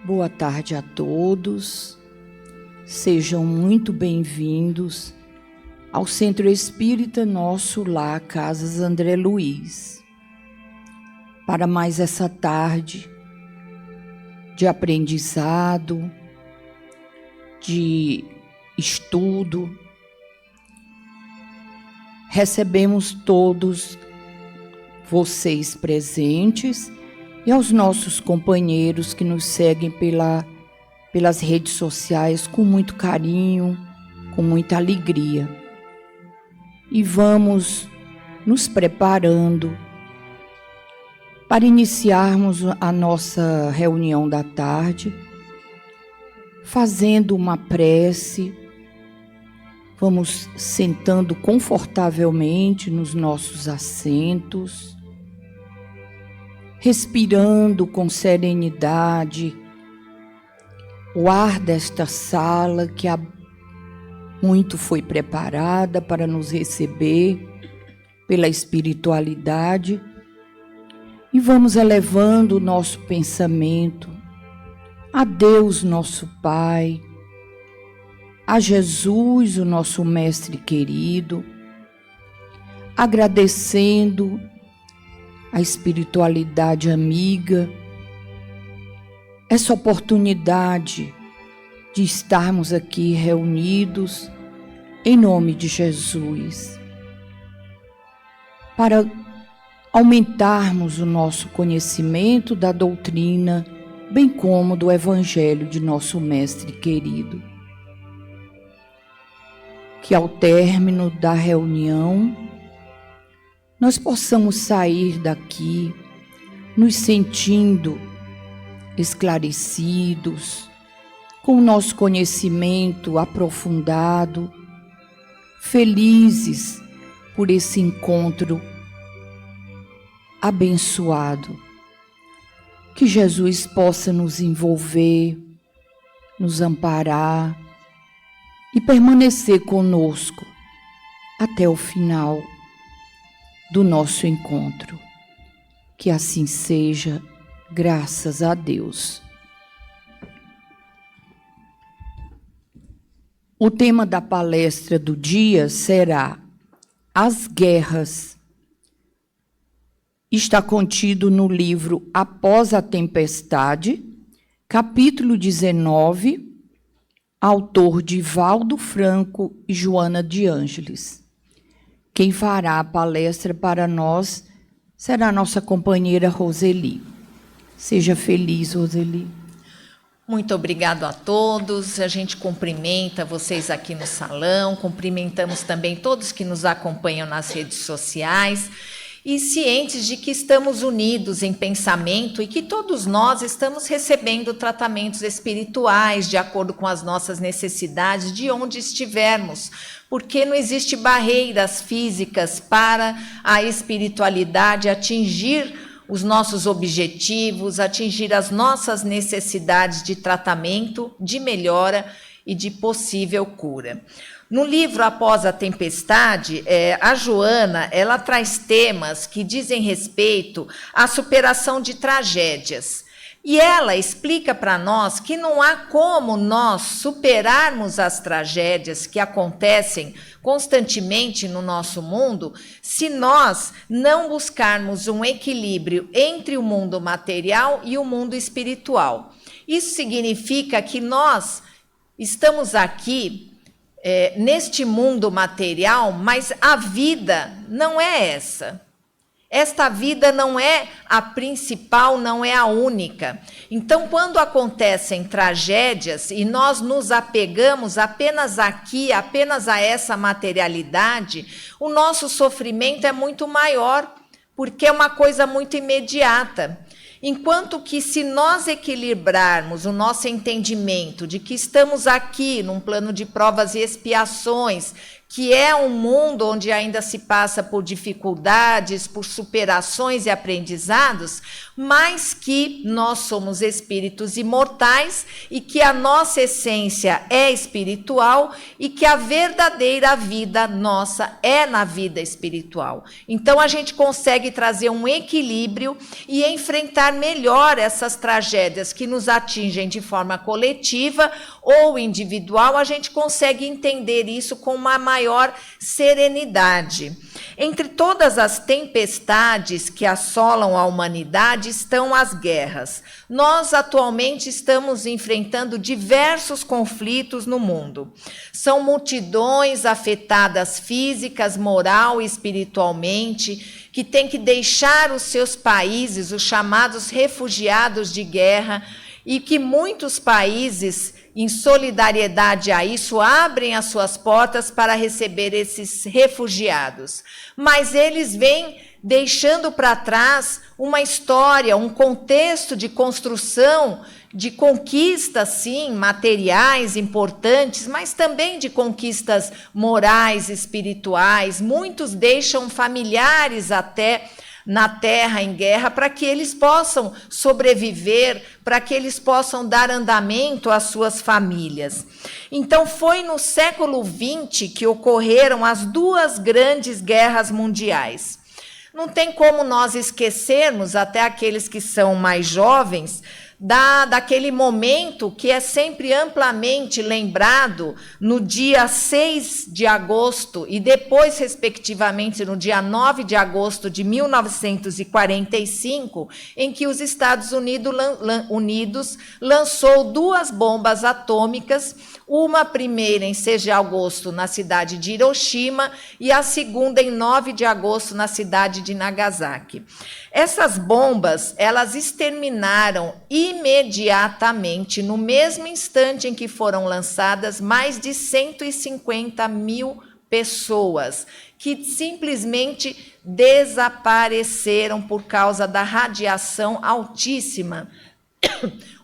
Boa tarde a todos, sejam muito bem-vindos ao Centro Espírita Nosso Lar, Casas André Luiz, para mais essa tarde de aprendizado, de estudo. Recebemos todos vocês presentes e aos nossos companheiros que nos seguem pelas redes sociais com muito carinho, com muita alegria. E vamos nos preparando para iniciarmos a nossa reunião da tarde, fazendo uma prece. Vamos sentando confortavelmente nos nossos assentos, respirando com serenidade o ar desta sala que há muito foi preparada para nos receber pela espiritualidade, e vamos elevando o nosso pensamento a Deus, nosso Pai, a Jesus, o nosso Mestre querido, agradecendo a espiritualidade amiga, essa oportunidade de estarmos aqui reunidos em nome de Jesus, para aumentarmos o nosso conhecimento da doutrina, bem como do Evangelho de nosso Mestre querido. Que ao término da reunião, nós possamos sair daqui nos sentindo esclarecidos, com o nosso conhecimento aprofundado, felizes por esse encontro abençoado. Que Jesus possa nos envolver, nos amparar e permanecer conosco até o final do nosso encontro. Que assim seja, graças a Deus. O tema da palestra do dia será As Guerras. Está contido no livro Após a Tempestade, capítulo 19, autor Divaldo Franco e Joana de Ângeles. Quem fará a palestra para nós será a nossa companheira Roseli. Seja feliz, Roseli. Muito obrigado a todos. A gente cumprimenta vocês aqui no salão, cumprimentamos também todos que nos acompanham nas redes sociais e cientes de que estamos unidos em pensamento e que todos nós estamos recebendo tratamentos espirituais de acordo com as nossas necessidades, de onde estivermos, porque não existe barreiras físicas para a espiritualidade atingir os nossos objetivos, atingir as nossas necessidades de tratamento, de melhora e de possível cura. No livro Após a Tempestade, a Joana, ela traz temas que dizem respeito à superação de tragédias. E ela explica para nós que não há como nós superarmos as tragédias que acontecem constantemente no nosso mundo se nós não buscarmos um equilíbrio entre o mundo material e o mundo espiritual. Isso significa que nós estamos aqui neste mundo material, mas a vida não é essa. Esta vida não é a principal, não é a única. Então, quando acontecem tragédias e nós nos apegamos apenas aqui, apenas a essa materialidade, o nosso sofrimento é muito maior, porque é uma coisa muito imediata. Enquanto que, se nós equilibrarmos o nosso entendimento de que estamos aqui num plano de provas e expiações, que é um mundo onde ainda se passa por dificuldades, por superações e aprendizados, mas que nós somos espíritos imortais e que a nossa essência é espiritual e que a verdadeira vida nossa é na vida espiritual. Então a gente consegue trazer um equilíbrio e enfrentar melhor essas tragédias que nos atingem de forma coletiva ou individual, a gente consegue entender isso com uma maior serenidade. Entre todas as tempestades que assolam a humanidade estão as guerras. Nós atualmente estamos enfrentando diversos conflitos no mundo. São multidões afetadas físicas, moral e espiritualmente, que têm que deixar os seus países, os chamados refugiados de guerra, e que muitos países, em solidariedade a isso, abrem as suas portas para receber esses refugiados. Mas eles vêm deixando para trás uma história, um contexto de construção, de conquistas, sim, materiais importantes, mas também de conquistas morais, espirituais. Muitos deixam familiares até na terra em guerra, para que eles possam sobreviver, para que eles possam dar andamento às suas famílias. Então, foi no século XX que ocorreram as duas grandes guerras mundiais. Não tem como nós esquecermos, até aqueles que são mais jovens, daquele momento que é sempre amplamente lembrado no dia 6 de agosto e depois, respectivamente, no dia 9 de agosto de 1945, em que os Estados Unidos lançou duas bombas atômicas, uma primeira em 6 de agosto na cidade de Hiroshima e a segunda em 9 de agosto na cidade de Nagasaki. Essas bombas, elas exterminaram imediatamente, no mesmo instante em que foram lançadas, mais de 150 mil pessoas, que simplesmente desapareceram por causa da radiação altíssima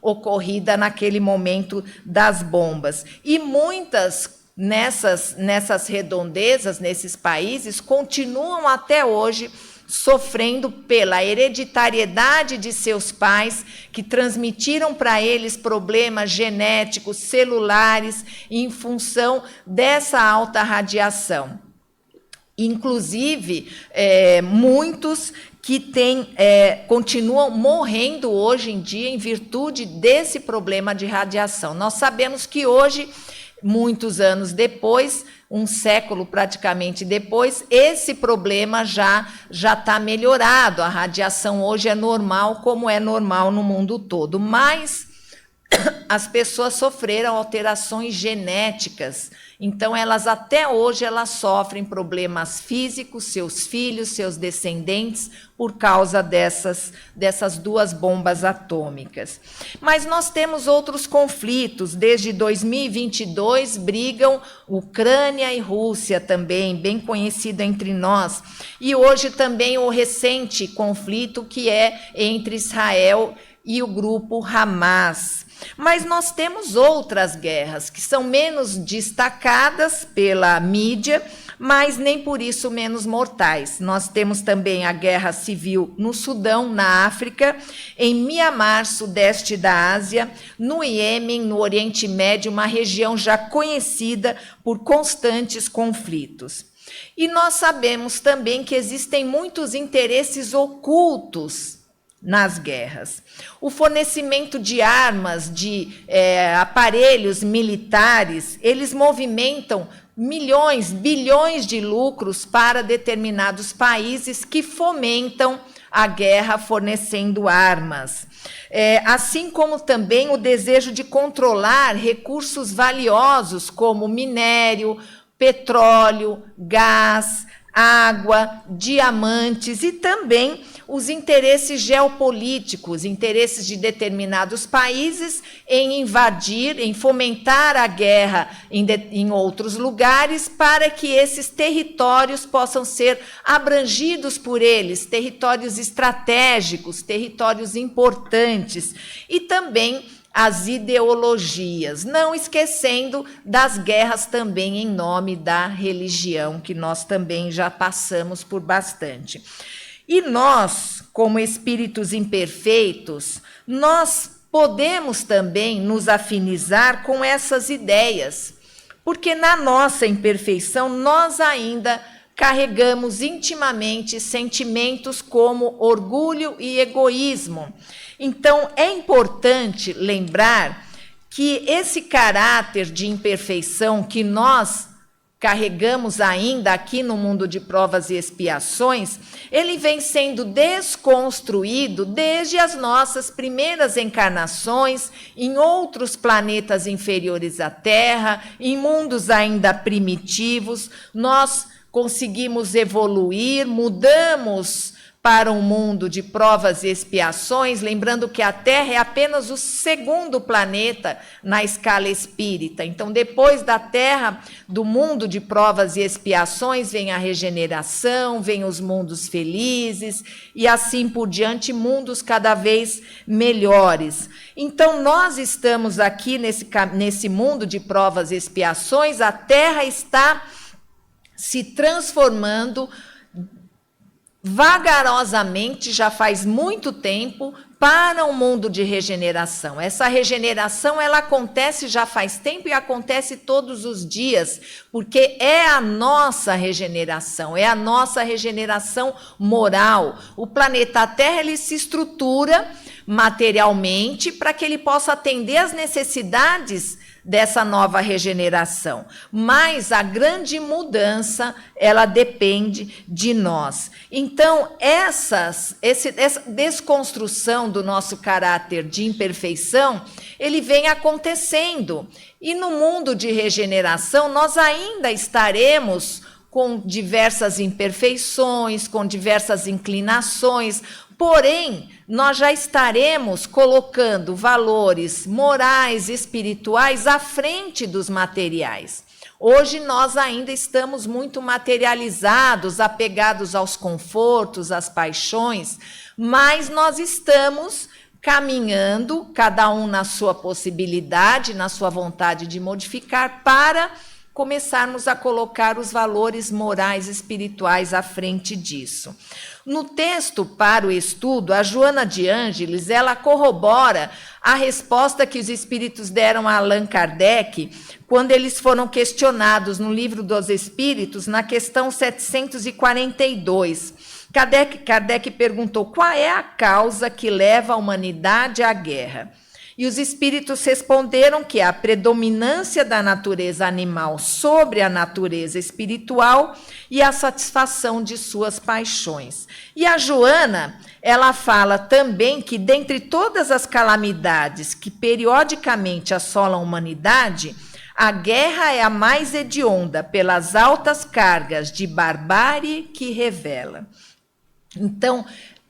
ocorrida naquele momento das bombas. E muitas nessas redondezas, nesses países, continuam até hoje sofrendo pela hereditariedade de seus pais, que transmitiram para eles problemas genéticos, celulares, em função dessa alta radiação. Inclusive, muitos que continuam morrendo hoje em dia em virtude desse problema de radiação. Nós sabemos que hoje, muitos anos depois, um século praticamente depois, esse problema já está melhorado. A radiação hoje é normal, como é normal no mundo todo. Mas as pessoas sofreram alterações genéticas. Então, até hoje, elas sofrem problemas físicos, seus filhos, seus descendentes, por causa dessas duas bombas atômicas. Mas nós temos outros conflitos. Desde 2022, brigam Ucrânia e Rússia também, bem conhecido entre nós. E hoje também o recente conflito que é entre Israel e o grupo Hamas. Mas nós temos outras guerras que são menos destacadas pela mídia, mas nem por isso menos mortais. Nós temos também a guerra civil no Sudão, na África, em Mianmar, sudeste da Ásia, no Iêmen, no Oriente Médio, uma região já conhecida por constantes conflitos. E nós sabemos também que existem muitos interesses ocultos nas guerras. O fornecimento de armas, de aparelhos militares, eles movimentam milhões, bilhões de lucros para determinados países que fomentam a guerra fornecendo armas. Assim como também o desejo de controlar recursos valiosos como minério, petróleo, gás, água, diamantes e também os interesses geopolíticos, interesses de determinados países em invadir, em fomentar a guerra em outros lugares para que esses territórios possam ser abrangidos por eles, territórios estratégicos, territórios importantes, e também as ideologias, não esquecendo das guerras também em nome da religião, que nós também já passamos por bastante. E nós, como espíritos imperfeitos, nós podemos também nos afinizar com essas ideias, porque na nossa imperfeição nós ainda carregamos intimamente sentimentos como orgulho e egoísmo. Então, é importante lembrar que esse caráter de imperfeição que nós carregamos ainda aqui no mundo de provas e expiações, ele vem sendo desconstruído desde as nossas primeiras encarnações, em outros planetas inferiores à Terra, em mundos ainda primitivos. Nós conseguimos evoluir, mudamos para um mundo de provas e expiações, lembrando que a Terra é apenas o segundo planeta na escala espírita. Então, depois da Terra, do mundo de provas e expiações, vem a regeneração, vem os mundos felizes e assim por diante, mundos cada vez melhores. Então, nós estamos aqui nesse mundo de provas e expiações, a Terra está se transformando vagarosamente, já faz muito tempo, para um mundo de regeneração. Essa regeneração, ela acontece já faz tempo e acontece todos os dias, porque é a nossa regeneração, é a nossa regeneração moral. O planeta Terra, ele se estrutura materialmente para que ele possa atender às necessidades dessa nova regeneração. Mas a grande mudança, ela depende de nós. Então, essa desconstrução do nosso caráter de imperfeição, ele vem acontecendo. E no mundo de regeneração, nós ainda estaremos com diversas imperfeições, com diversas inclinações, porém, nós já estaremos colocando valores morais e espirituais à frente dos materiais. Hoje nós ainda estamos muito materializados, apegados aos confortos, às paixões, mas nós estamos caminhando, cada um na sua possibilidade, na sua vontade de modificar, para começarmos a colocar os valores morais e espirituais à frente disso. No texto para o estudo, a Joana de Ângeles, ela corrobora a resposta que os espíritos deram a Allan Kardec quando eles foram questionados no Livro dos Espíritos, na questão 742. Kardec perguntou: qual é a causa que leva a humanidade à guerra? E os espíritos responderam que a predominância da natureza animal sobre a natureza espiritual e a satisfação de suas paixões. E a Joana, ela fala também que, dentre todas as calamidades que periodicamente assolam a humanidade, a guerra é a mais hedionda pelas altas cargas de barbárie que revela. Então,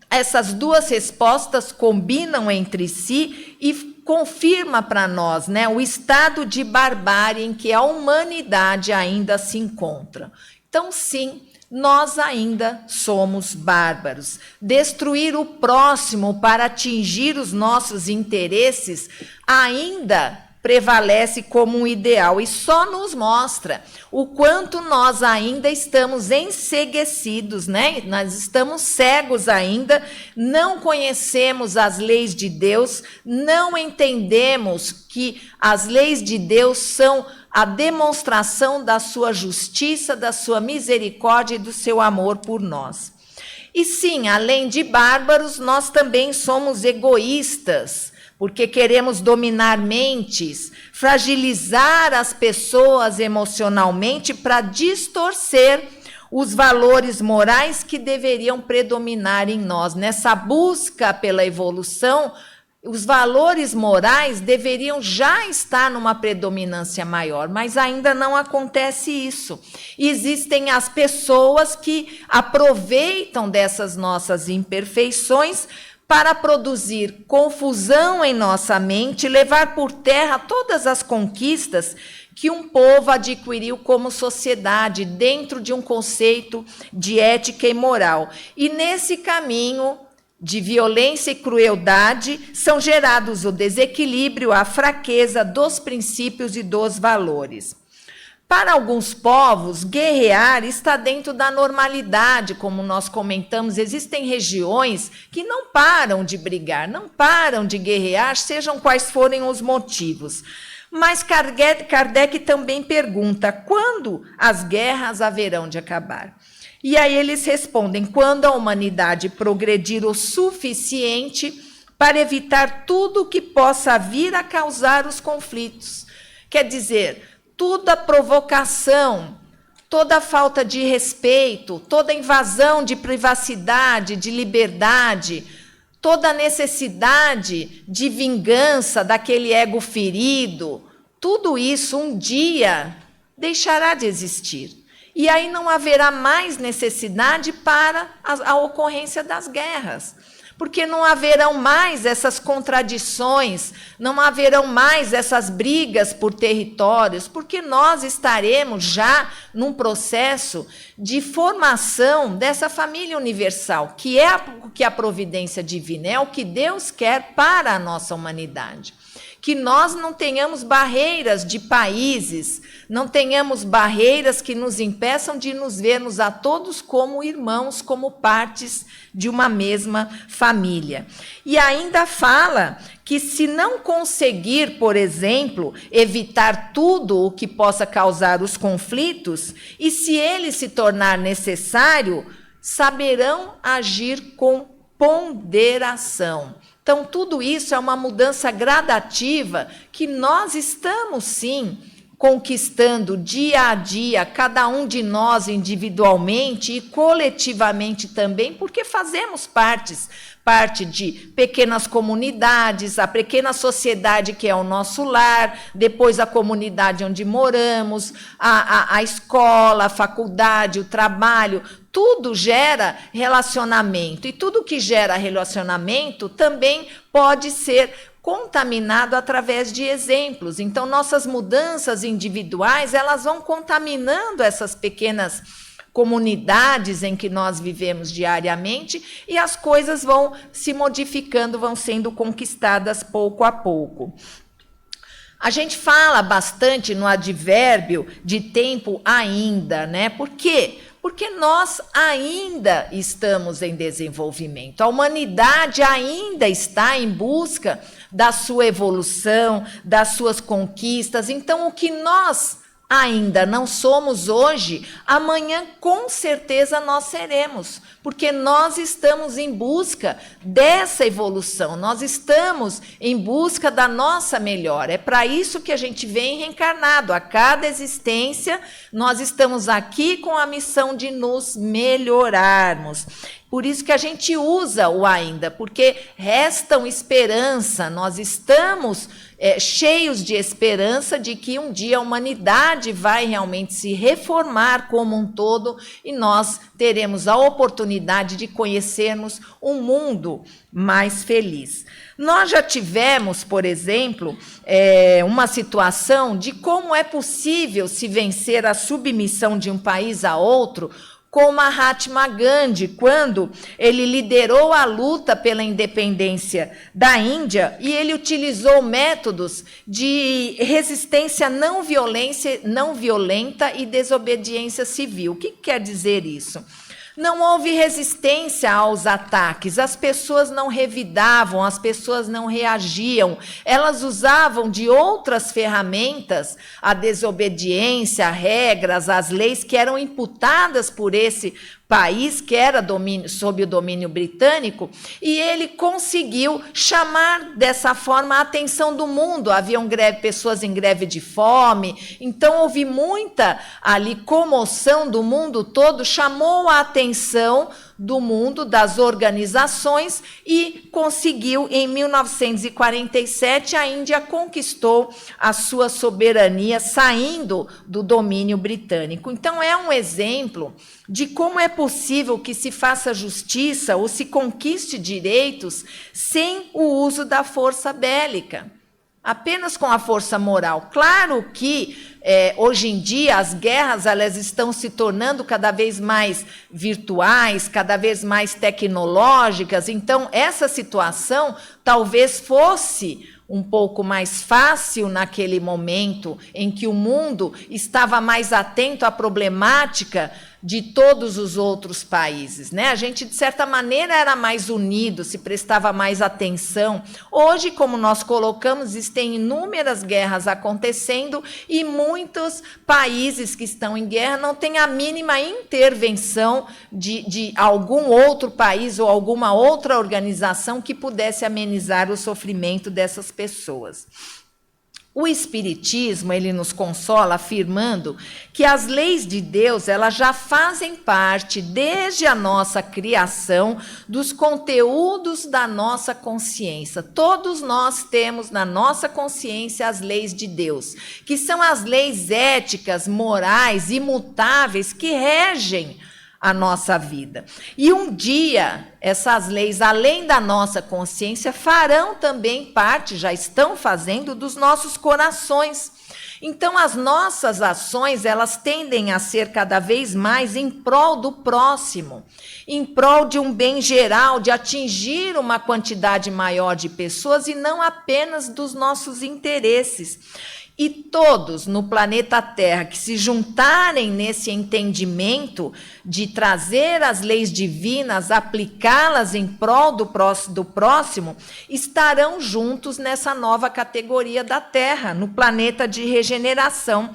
essas duas respostas combinam entre si e confirma para nós, né, o estado de barbárie em que a humanidade ainda se encontra. Então, sim, nós ainda somos bárbaros. Destruir o próximo para atingir os nossos interesses ainda prevalece como um ideal e só nos mostra o quanto nós ainda estamos enceguecidos, né? Nós estamos cegos ainda, não conhecemos as leis de Deus, não entendemos que as leis de Deus são a demonstração da sua justiça, da sua misericórdia e do seu amor por nós. E sim, além de bárbaros, nós também somos egoístas, porque queremos dominar mentes, fragilizar as pessoas emocionalmente para distorcer os valores morais que deveriam predominar em nós. Nessa busca pela evolução, os valores morais deveriam já estar numa predominância maior, mas ainda não acontece isso. Existem as pessoas que aproveitam dessas nossas imperfeições para produzir confusão em nossa mente, levar por terra todas as conquistas que um povo adquiriu como sociedade, dentro de um conceito de ética e moral. E nesse caminho de violência e crueldade, são gerados o desequilíbrio, a fraqueza dos princípios e dos valores. Para alguns povos, guerrear está dentro da normalidade, como nós comentamos. Existem regiões que não param de brigar, não param de guerrear, sejam quais forem os motivos. Mas Kardec também pergunta, quando as guerras haverão de acabar? E aí eles respondem, quando a humanidade progredir o suficiente para evitar tudo que possa vir a causar os conflitos. Quer dizer, toda provocação, toda falta de respeito, toda invasão de privacidade, de liberdade, toda necessidade de vingança daquele ego ferido, tudo isso um dia deixará de existir. E aí não haverá mais necessidade para a ocorrência das guerras. Porque não haverão mais essas contradições, não haverão mais essas brigas por territórios, porque nós estaremos já num processo de formação dessa família universal, que é a providência divina, é o que Deus quer para a nossa humanidade. Que nós não tenhamos barreiras de países, não tenhamos barreiras que nos impeçam de nos vermos a todos como irmãos, como partes de uma mesma família. E ainda fala que se não conseguir, por exemplo, evitar tudo o que possa causar os conflitos, e se ele se tornar necessário, saberão agir com ponderação. Então, tudo isso é uma mudança gradativa que nós estamos, sim, conquistando dia a dia, cada um de nós individualmente e coletivamente também, porque fazemos parte de pequenas comunidades, a pequena sociedade que é o nosso lar, depois a comunidade onde moramos, a escola, a faculdade, o trabalho, tudo gera relacionamento, e tudo que gera relacionamento também pode ser contaminado através de exemplos. Então, nossas mudanças individuais, elas vão contaminando essas pequenas comunidades em que nós vivemos diariamente, e as coisas vão se modificando, vão sendo conquistadas pouco a pouco. A gente fala bastante no advérbio de tempo ainda, né? Por quê? Porque nós ainda estamos em desenvolvimento. A humanidade ainda está em busca da sua evolução, das suas conquistas. Então, o que nós ainda não somos hoje, amanhã com certeza nós seremos, porque nós estamos em busca dessa evolução, nós estamos em busca da nossa melhora. É para isso que a gente vem reencarnado. A cada existência, nós estamos aqui com a missão de nos melhorarmos. Por isso que a gente usa o ainda, porque restam esperança, nós estamos cheios de esperança de que um dia a humanidade vai realmente se reformar como um todo e nós teremos a oportunidade de conhecermos um mundo mais feliz. Nós já tivemos, por exemplo, uma situação de como é possível se vencer a submissão de um país a outro, com Mahatma Gandhi, quando ele liderou a luta pela independência da Índia e ele utilizou métodos de resistência não violenta e desobediência civil. O que quer dizer isso? Não houve resistência aos ataques, as pessoas não revidavam, as pessoas não reagiam, elas usavam de outras ferramentas, a desobediência, regras, as leis que eram imputadas por esse país, que era sob o domínio britânico, e ele conseguiu chamar dessa forma a atenção do mundo. Haviam pessoas em greve de fome, então houve muita ali comoção do mundo todo, chamou a atenção do mundo, das organizações, e conseguiu, em 1947, a Índia conquistou a sua soberania, saindo do domínio britânico. Então, é um exemplo de como é possível que se faça justiça ou se conquiste direitos sem o uso da força bélica. apenas com a força moral. Claro que hoje em dia as guerras elas estão se tornando cada vez mais virtuais, cada vez mais tecnológicas, então essa situação talvez fosse um pouco mais fácil naquele momento em que o mundo estava mais atento à problemática de todos os outros países, né? A gente, de certa maneira, era mais unido, se prestava mais atenção. Hoje, como nós colocamos, existem inúmeras guerras acontecendo e muitos países que estão em guerra não têm a mínima intervenção de algum outro país ou alguma outra organização que pudesse amenizar o sofrimento dessas pessoas. O Espiritismo, ele nos consola afirmando que as leis de Deus, elas já fazem parte, desde a nossa criação, dos conteúdos da nossa consciência. Todos nós temos na nossa consciência as leis de Deus, que são as leis éticas, morais, imutáveis, que regem a nossa vida. E um dia, essas leis, além da nossa consciência, farão também parte, já estão fazendo, dos nossos corações. Então, as nossas ações, elas tendem a ser cada vez mais em prol do próximo, em prol de um bem geral, de atingir uma quantidade maior de pessoas e não apenas dos nossos interesses. E todos no planeta Terra que se juntarem nesse entendimento de trazer as leis divinas, aplicá-las em prol do próximo, estarão juntos nessa nova categoria da Terra, no planeta de regeneração.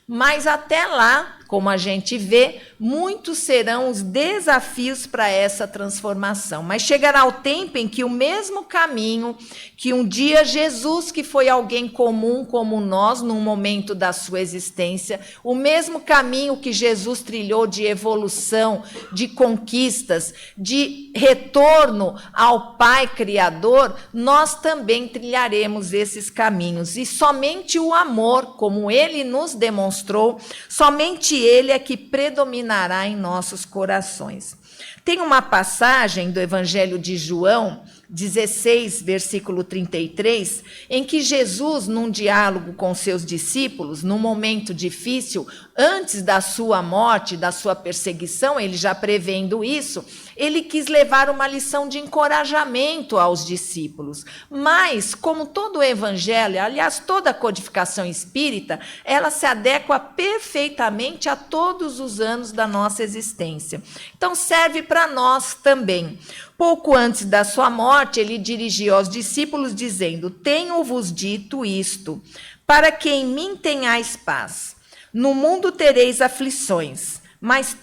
Mas até lá, como a gente vê, muitos serão os desafios para essa transformação. Mas chegará o tempo em que o mesmo caminho que um dia Jesus, que foi alguém comum como nós, num momento da sua existência, o mesmo caminho que Jesus trilhou de evolução, de conquistas, de retorno ao Pai Criador, nós também trilharemos esses caminhos. E somente o amor, como ele nos demonstrou, somente ele é que predominará em nossos corações. Tem uma passagem do Evangelho de João, 16, versículo 33, em que Jesus, num diálogo com seus discípulos, num momento difícil, antes da sua morte, da sua perseguição, ele já prevendo isso, ele quis levar uma lição de encorajamento aos discípulos. Mas, como todo o Evangelho, aliás, toda a codificação espírita, ela se adequa perfeitamente a todos os anos da nossa existência. Então, serve para nós também. Pouco antes da sua morte, ele dirigiu aos discípulos, dizendo: tenho-vos dito isto, para que em mim tenhais paz. No mundo tereis aflições, mas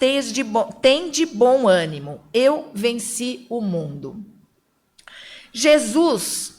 tende bom ânimo. Eu venci o mundo. Jesus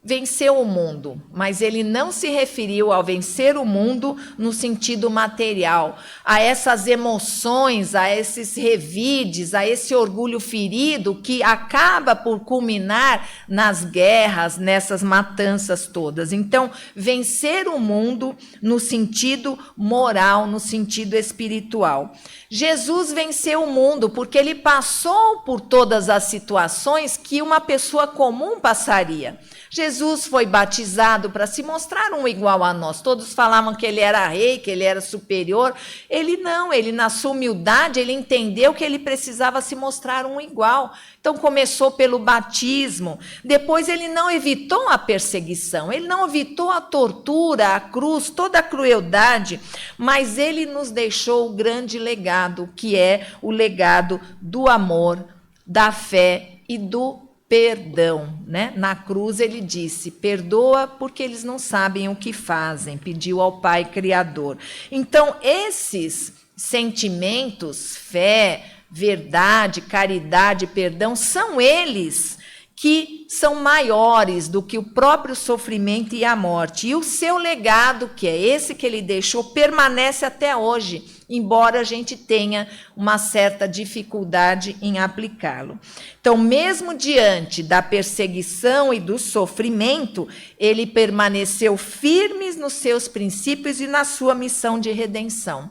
venceu o mundo, mas ele não se referiu ao vencer o mundo no sentido material, a essas emoções, a esses revides, a esse orgulho ferido que acaba por culminar nas guerras, nessas matanças todas. Então, vencer o mundo no sentido moral, no sentido espiritual. Jesus venceu o mundo porque ele passou por todas as situações que uma pessoa comum passaria. Jesus foi batizado para se mostrar um igual a nós. Todos falavam que ele era rei, que ele era superior. Ele não, ele na sua humildade, ele entendeu que ele precisava se mostrar um igual. Então começou pelo batismo. Depois ele não evitou a perseguição, ele não evitou a tortura, a cruz, toda a crueldade, mas ele nos deixou o grande legado, que é o legado do amor, da fé e do perdão, né? Na cruz ele disse: perdoa porque eles não sabem o que fazem, pediu ao Pai Criador. Então, esses sentimentos, fé, verdade, caridade, perdão, são eles que são maiores do que o próprio sofrimento e a morte. E o seu legado, que é esse que ele deixou, permanece até hoje, embora a gente tenha uma certa dificuldade em aplicá-lo. Então, mesmo diante da perseguição e do sofrimento, ele permaneceu firme nos seus princípios e na sua missão de redenção.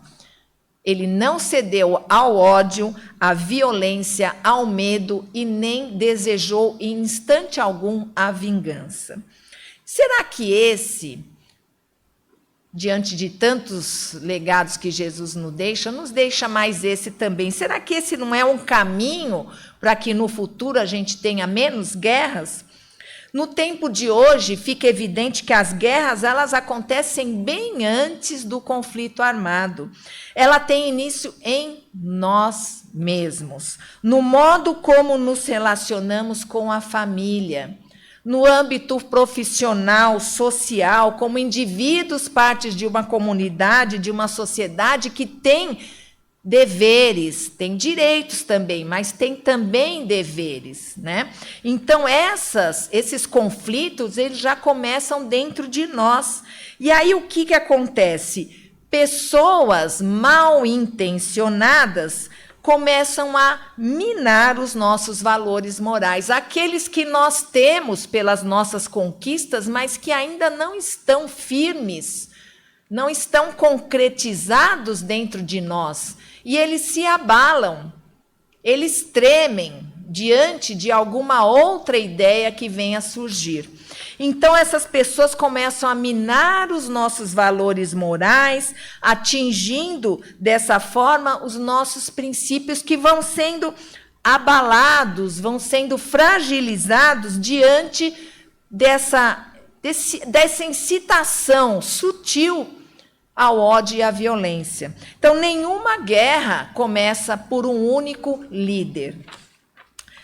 Ele não cedeu ao ódio, à violência, ao medo e nem desejou em instante algum a vingança. Será que esse, diante de tantos legados que Jesus nos deixa mais esse também? Será que esse não é um caminho para que no futuro a gente tenha menos guerras? No tempo de hoje, fica evidente que as guerras elas acontecem bem antes do conflito armado. Ela tem início em nós mesmos, no modo como nos relacionamos com a família, no âmbito profissional, social, como indivíduos, partes de uma comunidade, de uma sociedade que tem deveres, tem direitos também, mas tem também deveres, né? Então, esses conflitos, eles já começam dentro de nós. E aí, o que acontece? Pessoas mal intencionadas começam a minar os nossos valores morais, aqueles que nós temos pelas nossas conquistas, mas que ainda não estão firmes, não estão concretizados dentro de nós. E eles se abalam, eles tremem diante de alguma outra ideia que venha a surgir. Então, essas pessoas começam a minar os nossos valores morais, atingindo, dessa forma, os nossos princípios que vão sendo abalados, vão sendo fragilizados diante dessa incitação sutil ao ódio e à violência. Então, nenhuma guerra começa por um único líder.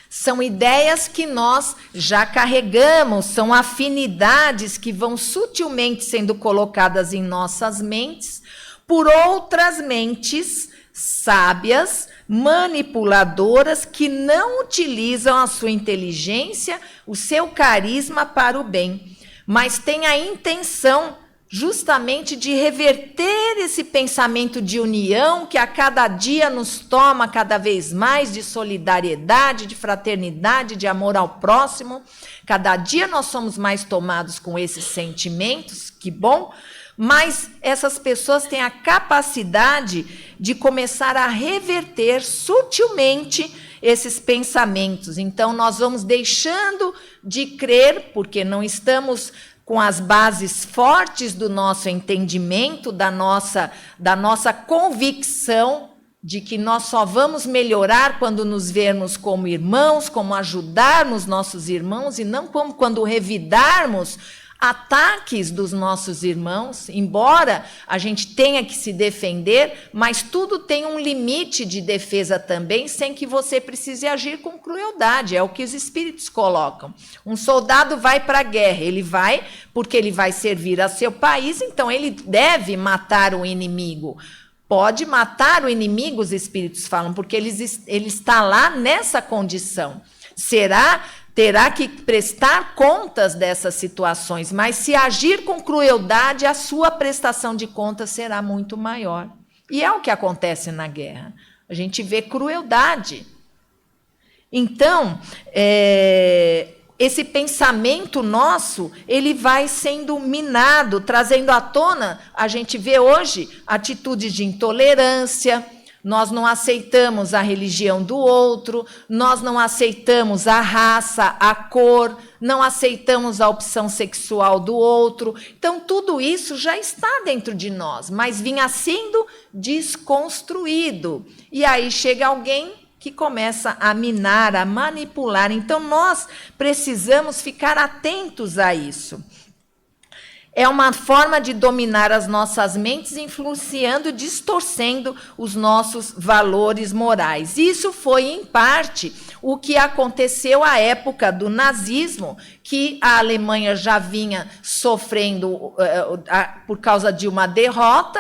São ideias que nós já carregamos, são afinidades que vão sutilmente sendo colocadas em nossas mentes por outras mentes sábias, manipuladoras, que não utilizam a sua inteligência, o seu carisma para o bem, mas têm a intenção justamente de reverter esse pensamento de união que a cada dia nos toma cada vez mais, de solidariedade, de fraternidade, de amor ao próximo. Cada dia nós somos mais tomados com esses sentimentos, que bom, mas essas pessoas têm a capacidade de começar a reverter sutilmente esses pensamentos. Então, nós vamos deixando de crer, porque não estamos com as bases fortes do nosso entendimento, da nossa convicção de que nós só vamos melhorar quando nos vermos como irmãos, como ajudarmos nossos irmãos, e não como quando revidarmos ataques dos nossos irmãos, embora a gente tenha que se defender, mas tudo tem um limite de defesa também, sem que você precise agir com crueldade, é o que os espíritos colocam. Um soldado vai para a guerra, ele vai porque ele vai servir a seu país, então ele deve matar o inimigo. Pode matar o inimigo, os espíritos falam, porque ele está lá nessa condição. Terá que prestar contas dessas situações, mas se agir com crueldade, a sua prestação de contas será muito maior. E é o que acontece na guerra. A gente vê crueldade. Então, esse pensamento nosso, ele vai sendo minado, trazendo à tona, a gente vê hoje atitudes de intolerância. Nós não aceitamos a religião do outro, nós não aceitamos a raça, a cor, não aceitamos a opção sexual do outro. Então, tudo isso já está dentro de nós, mas vinha sendo desconstruído. E aí chega alguém que começa a minar, a manipular. Então, nós precisamos ficar atentos a isso. É uma forma de dominar as nossas mentes, influenciando, distorcendo os nossos valores morais. Isso foi, em parte, o que aconteceu à época do nazismo, que a Alemanha já vinha sofrendo por causa de uma derrota,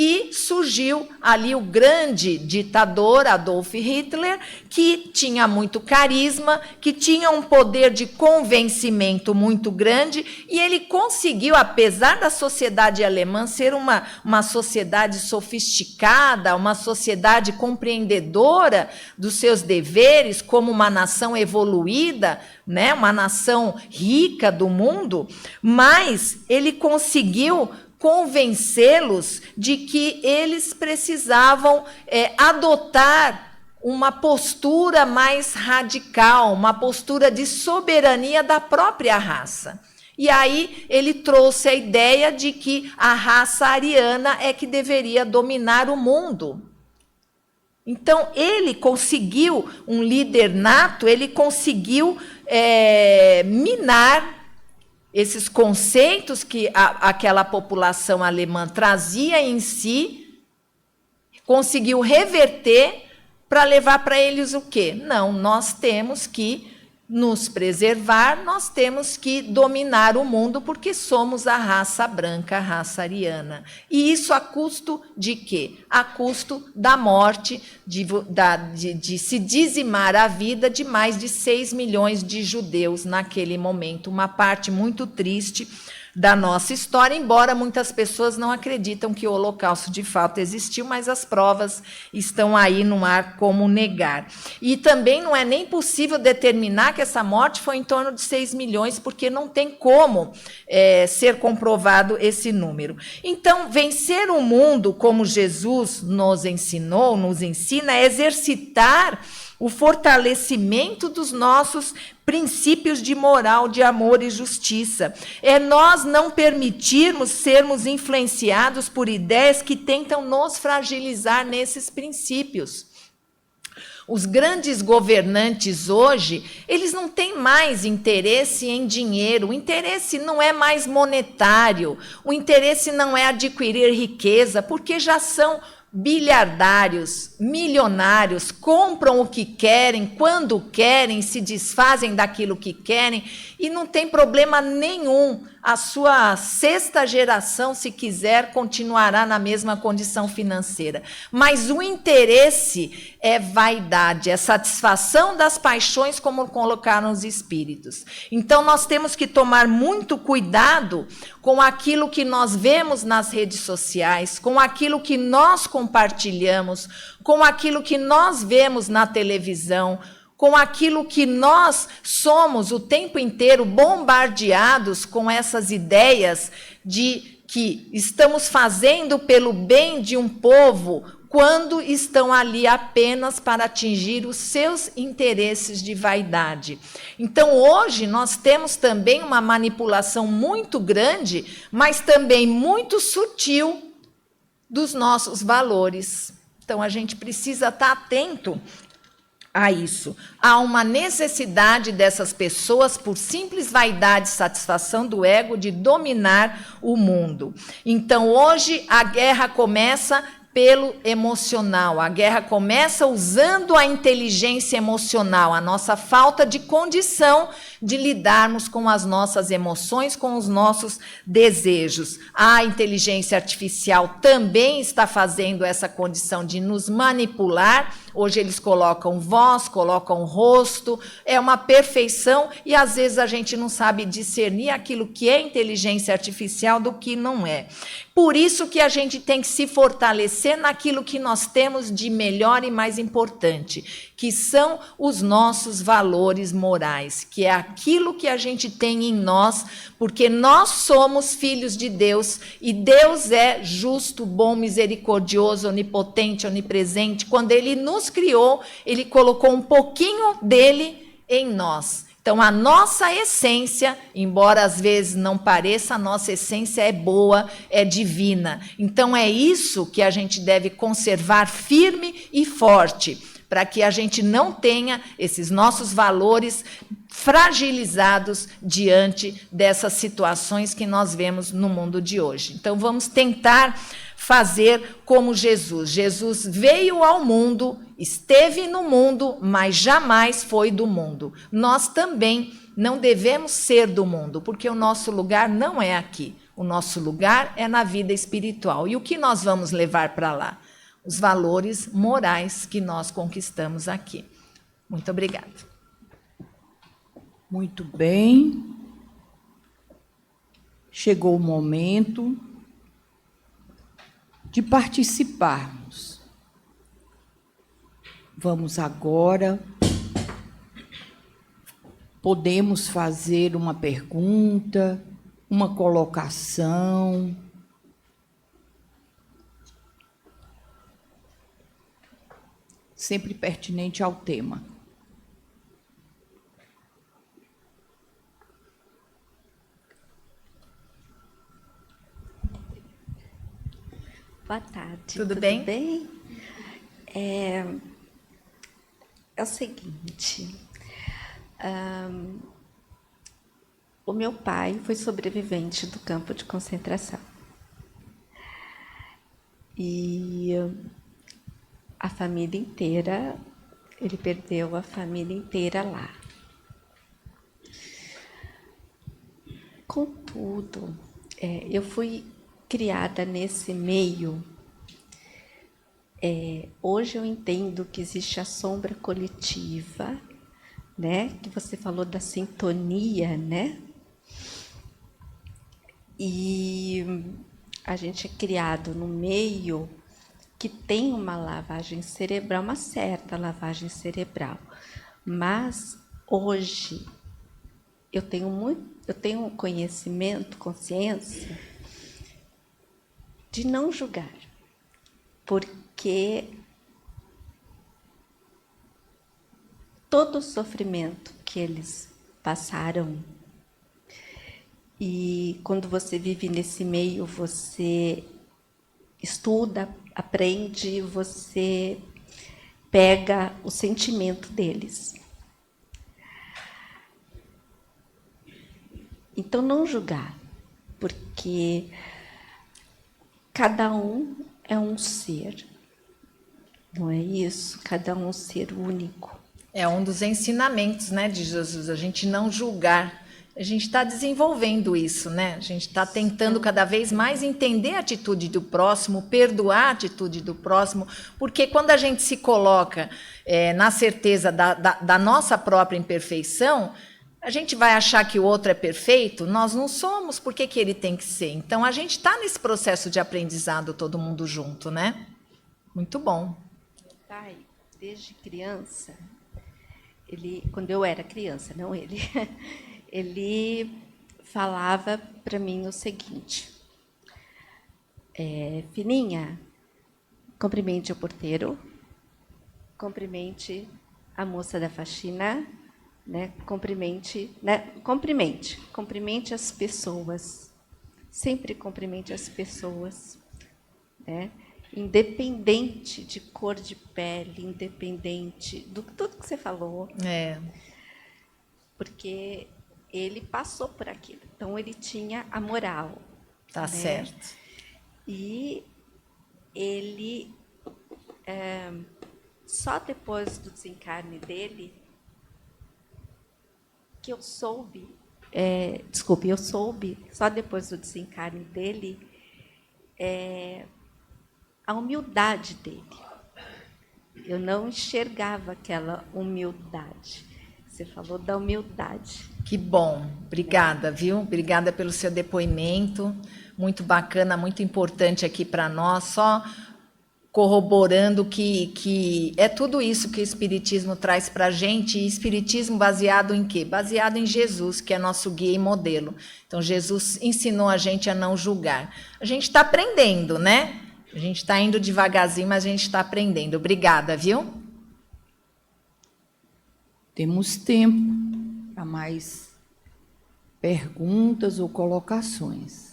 e surgiu ali o grande ditador Adolf Hitler, que tinha muito carisma, que tinha um poder de convencimento muito grande, e ele conseguiu, apesar da sociedade alemã ser uma sociedade sofisticada, uma sociedade compreendedora dos seus deveres, como uma nação evoluída, né, uma nação rica do mundo, mas ele conseguiu convencê-los de que eles precisavam adotar uma postura mais radical, uma postura de soberania da própria raça. E aí ele trouxe a ideia de que a raça ariana é que deveria dominar o mundo. Então, ele conseguiu, um líder nato, ele conseguiu minar esses conceitos que aquela população alemã trazia em si, conseguiu reverter para levar para eles o quê? Não, nós temos que nos preservar, nós temos que dominar o mundo, porque somos a raça branca, a raça ariana. E isso a custo de quê? A custo da morte, de se dizimar a vida de mais de 6 milhões de judeus naquele momento. Uma parte muito triste da nossa história, embora muitas pessoas não acreditam que o Holocausto de fato existiu, mas as provas estão aí no ar como negar. E também não é nem possível determinar que essa morte foi em torno de 6 milhões, porque não tem como ser comprovado esse número. Então, vencer o mundo, como Jesus nos ensinou, nos ensina, é exercitar o fortalecimento dos nossos princípios de moral, de amor e justiça. É nós não permitirmos sermos influenciados por ideias que tentam nos fragilizar nesses princípios. Os grandes governantes hoje, eles não têm mais interesse em dinheiro, o interesse não é mais monetário, o interesse não é adquirir riqueza, porque já são bilhardários, milionários, compram o que querem, quando querem, se desfazem daquilo que querem e não tem problema nenhum. A sua sexta geração, se quiser, continuará na mesma condição financeira. Mas o interesse é vaidade, é satisfação das paixões, como colocaram os espíritos. Então, nós temos que tomar muito cuidado com aquilo que nós vemos nas redes sociais, com aquilo que nós compartilhamos, com aquilo que nós vemos na televisão, com aquilo que nós somos o tempo inteiro bombardeados com essas ideias de que estamos fazendo pelo bem de um povo, quando estão ali apenas para atingir os seus interesses de vaidade. Então, hoje, nós temos também uma manipulação muito grande, mas também muito sutil dos nossos valores. Então, a gente precisa estar atento a isso. Há uma necessidade dessas pessoas, por simples vaidade e satisfação do ego, de dominar o mundo. Então, hoje, a guerra começa pelo emocional. A guerra começa usando a inteligência emocional, a nossa falta de condição de lidarmos com as nossas emoções, com os nossos desejos. A inteligência artificial também está fazendo essa condição de nos manipular. Hoje eles colocam voz, colocam rosto, é uma perfeição e às vezes a gente não sabe discernir aquilo que é inteligência artificial do que não é. Por isso que a gente tem que se fortalecer naquilo que nós temos de melhor e mais importante, que são os nossos valores morais, que é aquilo que a gente tem em nós, porque nós somos filhos de Deus e Deus é justo, bom, misericordioso, onipotente, onipresente. Quando Ele nos criou, Ele colocou um pouquinho dele em nós. Então, a nossa essência, embora às vezes não pareça, a nossa essência é boa, é divina. Então, é isso que a gente deve conservar firme e forte, para que a gente não tenha esses nossos valores fragilizados diante dessas situações que nós vemos no mundo de hoje. Então, vamos tentar fazer como Jesus. Jesus veio ao mundo, esteve no mundo, mas jamais foi do mundo. Nós também não devemos ser do mundo, porque o nosso lugar não é aqui. O nosso lugar é na vida espiritual. E o que nós vamos levar para lá? Os valores morais que nós conquistamos aqui. Muito obrigada. Muito bem. Chegou o momento de participarmos. Vamos agora. Podemos fazer uma pergunta, uma colocação. Sempre pertinente ao tema. Boa tarde. Tudo bem? É o seguinte, o meu pai foi sobrevivente do campo de concentração. E a família inteira, ele perdeu a família inteira lá. Contudo, eu fui criada nesse meio. Hoje eu entendo que existe a sombra coletiva, né? Que você falou da sintonia, né? E a gente é criado no meio que tem uma lavagem cerebral, uma certa lavagem cerebral. Mas hoje eu tenho conhecimento, consciência de não julgar, porque todo o sofrimento que eles passaram, e quando você vive nesse meio, você estuda, aprende, você pega o sentimento deles. Então, não julgar, porque cada um é um ser, não é isso? Cada um é um ser único. É um dos ensinamentos, né, de Jesus, a gente não julgar. A gente está desenvolvendo isso, né? A gente está tentando cada vez mais entender a atitude do próximo, perdoar a atitude do próximo, porque quando a gente se coloca na certeza da nossa própria imperfeição, a gente vai achar que o outro é perfeito, nós não somos, por que ele tem que ser? Então, a gente está nesse processo de aprendizado, todo mundo junto, né? Muito bom. Pai, desde criança, quando eu era criança, não ele, ele falava para mim o seguinte, filhinha, cumprimente o porteiro, cumprimente a moça da faxina, né? Cumprimente as pessoas, sempre cumprimente as pessoas, né? Independente de cor de pele, independente do tudo que você falou, porque ele passou por aquilo, então ele tinha a moral, tá, né? Certo. E ele só depois do desencarne dele que eu soube, só depois do desencarne dele, a humildade dele. Eu não enxergava aquela humildade. Você falou da humildade. Que bom, obrigada, viu? Obrigada pelo seu depoimento, muito bacana, muito importante aqui para nós, só corroborando que é tudo isso que o Espiritismo traz para a gente, e Espiritismo baseado em quê? Baseado em Jesus, que é nosso guia e modelo. Então, Jesus ensinou a gente a não julgar. A gente está aprendendo, né? A gente está indo devagarzinho, mas a gente está aprendendo. Obrigada, viu? Temos tempo para mais perguntas ou colocações.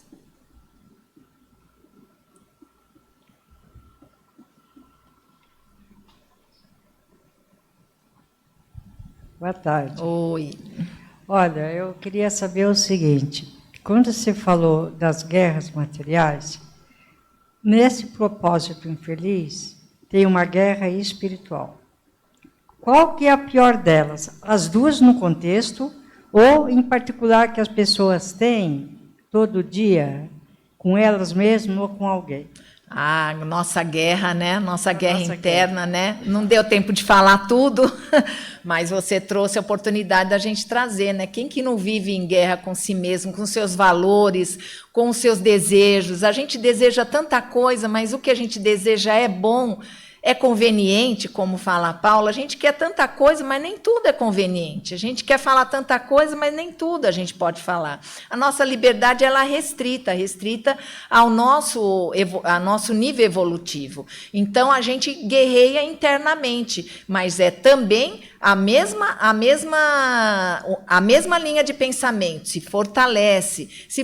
Boa tarde. Oi. Olha, eu queria saber o seguinte, quando você falou das guerras materiais, nesse propósito infeliz, tem uma guerra espiritual. Qual que é a pior delas? As duas no contexto, ou em particular que as pessoas têm todo dia, com elas mesmas ou com alguém? Ah, nossa guerra, né? Nossa guerra interna, né? Não deu tempo de falar tudo, mas você trouxe a oportunidade da gente trazer, né? Quem que não vive em guerra com si mesmo, com seus valores, com os seus desejos? A gente deseja tanta coisa, mas o que a gente deseja é bom, é conveniente, como fala a Paula. A gente quer tanta coisa, mas nem tudo é conveniente. A gente quer falar tanta coisa, mas nem tudo a gente pode falar. A nossa liberdade ela é restrita ao nosso nível evolutivo. Então, a gente guerreia internamente, mas é também a mesma linha de pensamento, se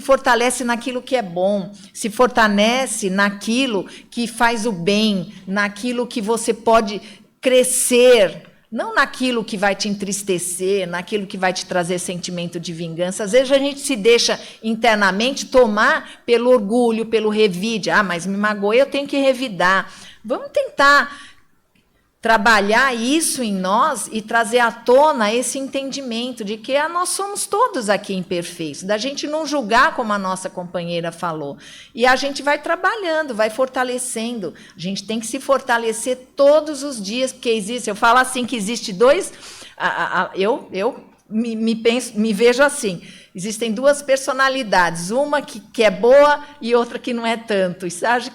fortalece naquilo que é bom, se fortalece naquilo que faz o bem, naquilo que você pode crescer, não naquilo que vai te entristecer, naquilo que vai te trazer sentimento de vingança. Às vezes a gente se deixa internamente tomar pelo orgulho, pelo revide. Ah, mas me magoei, eu tenho que revidar. Vamos tentar trabalhar isso em nós e trazer à tona esse entendimento de que nós somos todos aqui imperfeitos, da gente não julgar como a nossa companheira falou. E a gente vai trabalhando, vai fortalecendo. A gente tem que se fortalecer todos os dias, porque existe, eu falo assim que existe dois, eu me vejo assim, existem duas personalidades, uma que é boa e outra que não é tanto.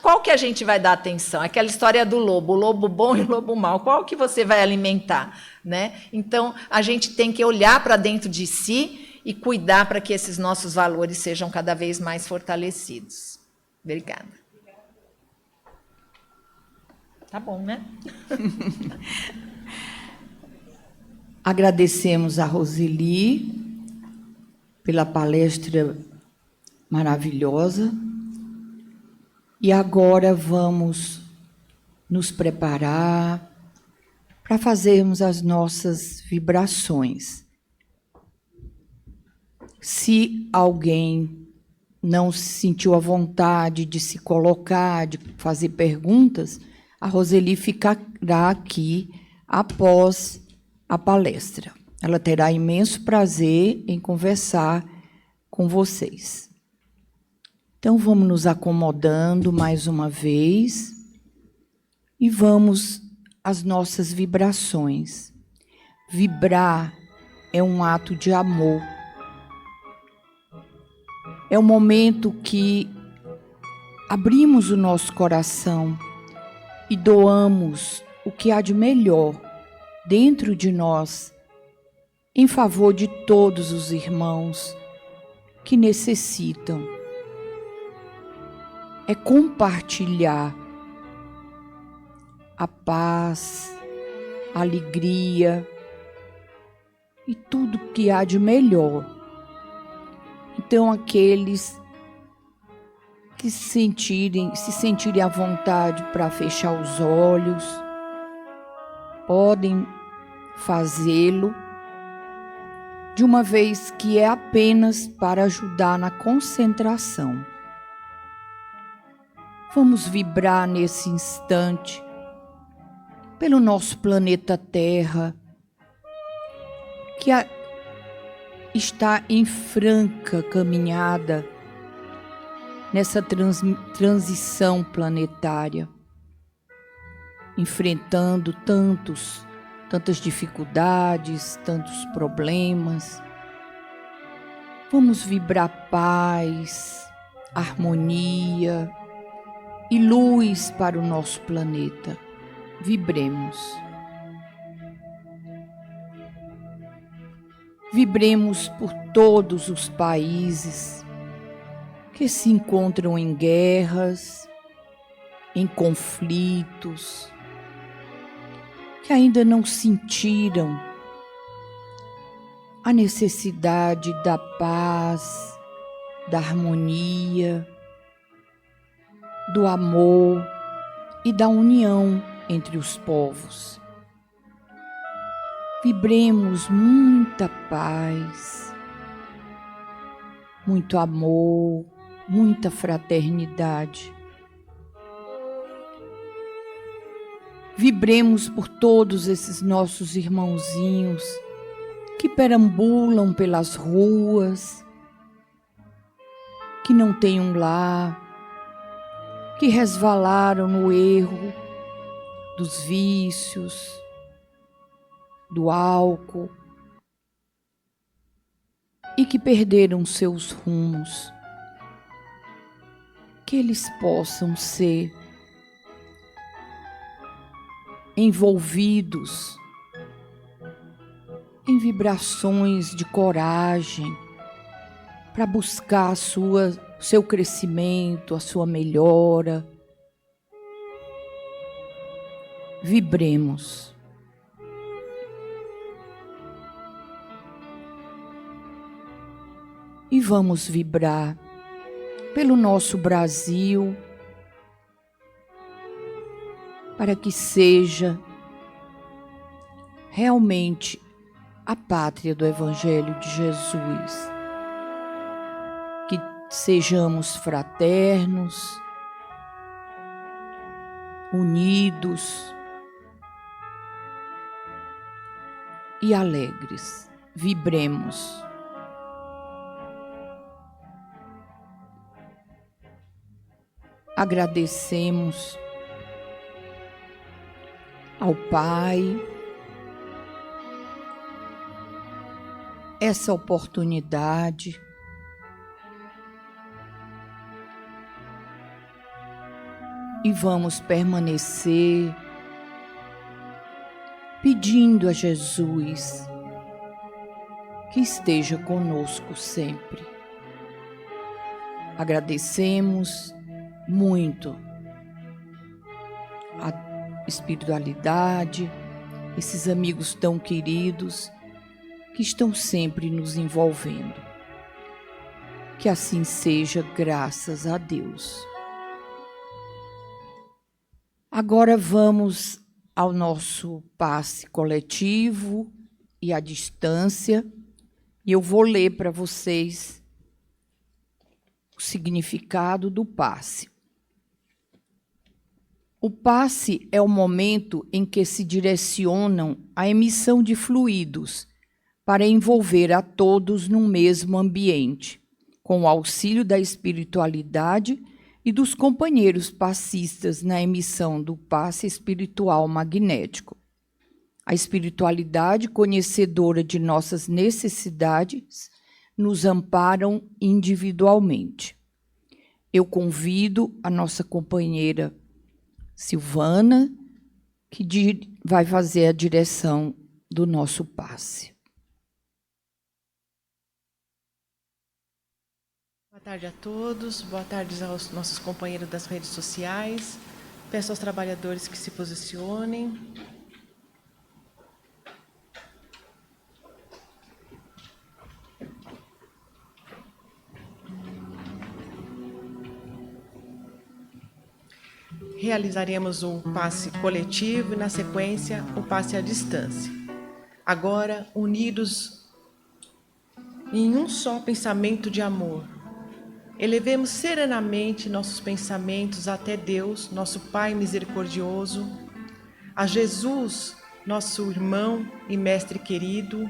Qual que a gente vai dar atenção? Aquela história do lobo, o lobo bom e o lobo mau, qual que você vai alimentar? Né? Então, a gente tem que olhar para dentro de si e cuidar para que esses nossos valores sejam cada vez mais fortalecidos. Obrigada. Tá bom, né? Agradecemos a Roseli pela palestra maravilhosa. E agora vamos nos preparar para fazermos as nossas vibrações. Se alguém não se sentiu à vontade de se colocar, de fazer perguntas, a Roseli ficará aqui após a palestra. Ela terá imenso prazer em conversar com vocês. Então, vamos nos acomodando mais uma vez e vamos às nossas vibrações. Vibrar é um ato de amor. É o momento que abrimos o nosso coração e doamos o que há de melhor dentro de nós, em favor de todos os irmãos que necessitam. É compartilhar a paz, a alegria e tudo que há de melhor. Então, aqueles que se sentirem à vontade para fechar os olhos, podem fazê-lo, de uma vez que é apenas para ajudar na concentração. Vamos vibrar nesse instante pelo nosso planeta Terra, que está em franca caminhada nessa transição planetária, enfrentando tantas dificuldades, tantos problemas. Vamos vibrar paz, harmonia e luz para o nosso planeta. Vibremos. Vibremos por todos os países que se encontram em guerras, em conflitos, que ainda não sentiram a necessidade da paz, da harmonia, do amor e da união entre os povos. Vibremos muita paz, muito amor, muita fraternidade. Vibremos por todos esses nossos irmãozinhos que perambulam pelas ruas, que não têm um lar, que resvalaram no erro dos vícios, do álcool e que perderam seus rumos. Que eles possam ser envolvidos em vibrações de coragem para buscar seu crescimento, a sua melhora. Vibremos. e vamos vibrar pelo nosso Brasil, para que seja realmente a pátria do Evangelho de Jesus. Que sejamos fraternos, unidos e alegres. Vibremos. Agradecemos ao Pai essa oportunidade e vamos permanecer pedindo a Jesus que esteja conosco sempre. Agradecemos muito a espiritualidade, esses amigos tão queridos que estão sempre nos envolvendo. Que assim seja, graças a Deus. Agora vamos ao nosso passe coletivo e à distância, e eu vou ler para vocês o significado do passe. O passe é o momento em que se direcionam a emissão de fluidos para envolver a todos num mesmo ambiente, com o auxílio da espiritualidade e dos companheiros passistas na emissão do passe espiritual magnético. A espiritualidade, conhecedora de nossas necessidades, nos amparam individualmente. Eu convido a nossa companheira Silvana, que vai fazer a direção do nosso passe. Boa tarde a todos, boa tarde aos nossos companheiros das redes sociais. Peço aos trabalhadores que se posicionem. Realizaremos um passe coletivo e, na sequência, o passe à distância. Agora, unidos em um só pensamento de amor, elevemos serenamente nossos pensamentos até Deus, nosso Pai misericordioso, a Jesus, nosso irmão e mestre querido,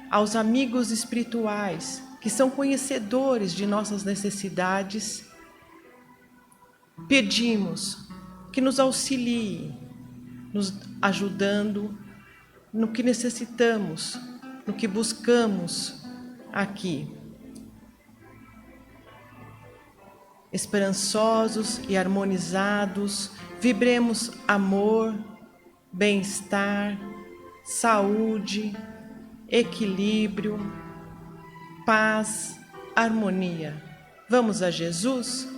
aos amigos espirituais que são conhecedores de nossas necessidades. Pedimos que nos auxilie, nos ajudando no que necessitamos, no que buscamos aqui. Esperançosos e harmonizados, vibremos amor, bem-estar, saúde, equilíbrio, paz, harmonia. Vamos a Jesus?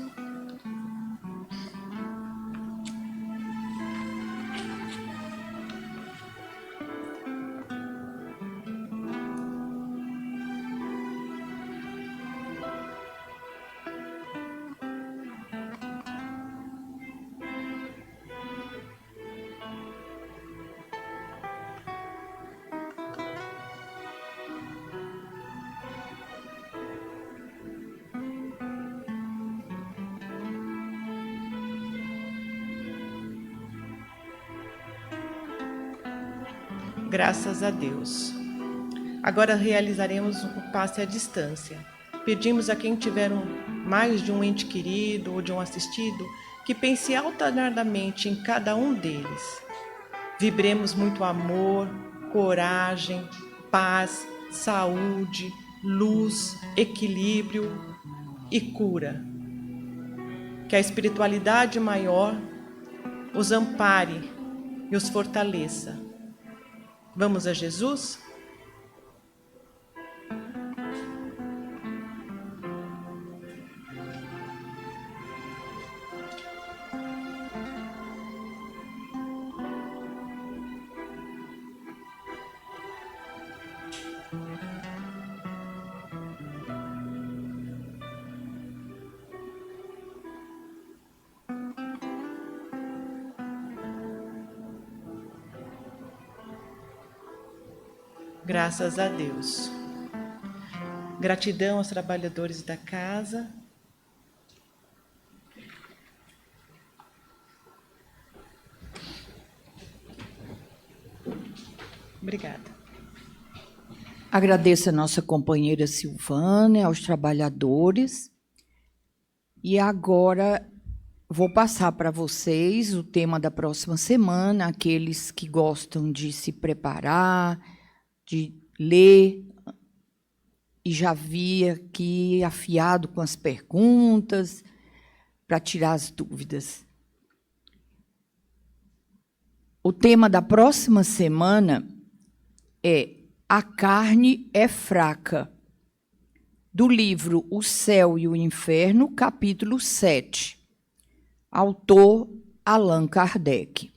Graças a Deus. Agora realizaremos o passe à distância. Pedimos a quem tiver mais de um ente querido ou de um assistido que pense alternadamente em cada um deles. Vibremos muito amor, coragem, paz, saúde, luz, equilíbrio e cura. Que a espiritualidade maior os ampare e os fortaleça. Vamos a Jesus? Graças a Deus. Gratidão aos trabalhadores da casa. Obrigada. Agradeço a nossa companheira Silvânia, aos trabalhadores. E agora vou passar para vocês o tema da próxima semana, aqueles que gostam de se preparar, de ler, e já vi aqui afiado com as perguntas, para tirar as dúvidas. O tema da próxima semana é A Carne é Fraca, do livro O Céu e o Inferno, capítulo 7. Autor Allan Kardec.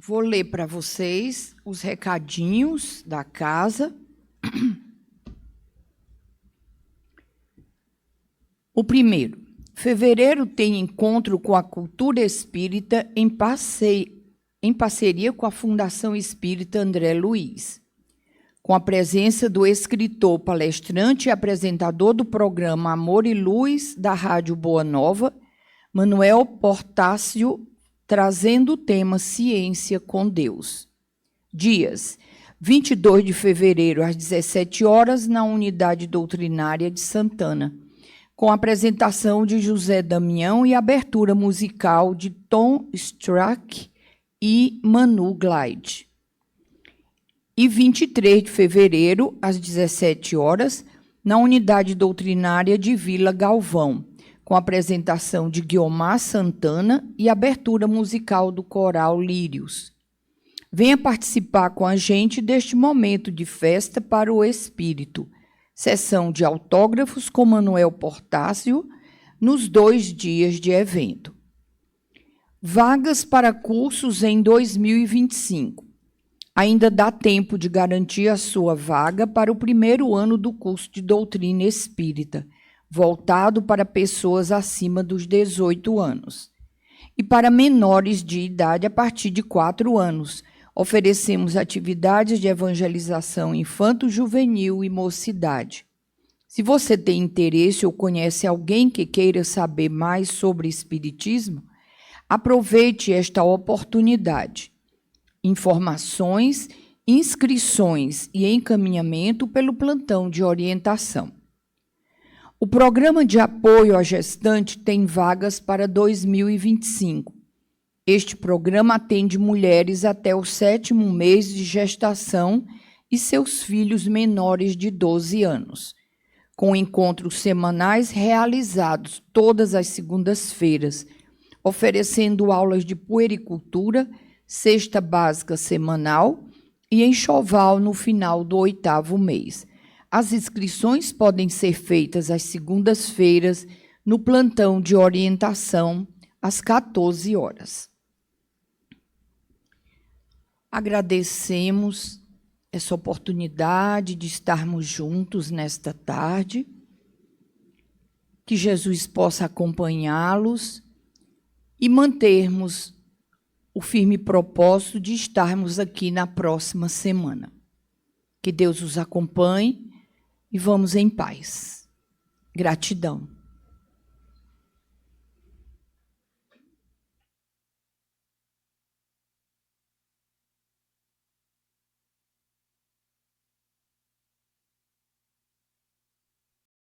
Vou ler para vocês os recadinhos da casa. O primeiro. Fevereiro tem encontro com a cultura espírita em parceria com a Fundação Espírita André Luiz, com a presença do escritor, palestrante e apresentador do programa Amor e Luz, da Rádio Boa Nova, Manuel Portácio, trazendo o tema Ciência com Deus. Dias 22 de fevereiro, às 17 horas, na Unidade Doutrinária de Santana, com a apresentação de José Damião e abertura musical de Tom Strack e Manu Glide. E 23 de fevereiro, às 17 horas, na Unidade Doutrinária de Vila Galvão, com a apresentação de Guiomar Santana e abertura musical do Coral Lírios. Venha participar com a gente deste momento de festa para o espírito. Sessão de autógrafos com Manuel Portácio, nos 2 dias de evento. Vagas para cursos em 2025. Ainda dá tempo de garantir a sua vaga para o primeiro ano do curso de Doutrina Espírita, voltado para pessoas acima dos 18 anos. E para menores de idade a partir de 4 anos, oferecemos atividades de evangelização infanto-juvenil e mocidade. Se você tem interesse ou conhece alguém que queira saber mais sobre espiritismo, aproveite esta oportunidade. Informações, inscrições e encaminhamento pelo plantão de orientação. O programa de apoio à gestante tem vagas para 2025. Este programa atende mulheres até o 7º mês de gestação e seus filhos menores de 12 anos, com encontros semanais realizados todas as segundas-feiras, oferecendo aulas de puericultura, cesta básica semanal e enxoval no final do 8º mês. As inscrições podem ser feitas às segundas-feiras no plantão de orientação às 14 horas. Agradecemos essa oportunidade de estarmos juntos nesta tarde, que Jesus possa acompanhá-los e mantermos o firme propósito de estarmos aqui na próxima semana. Que Deus os acompanhe e vamos em paz. Gratidão.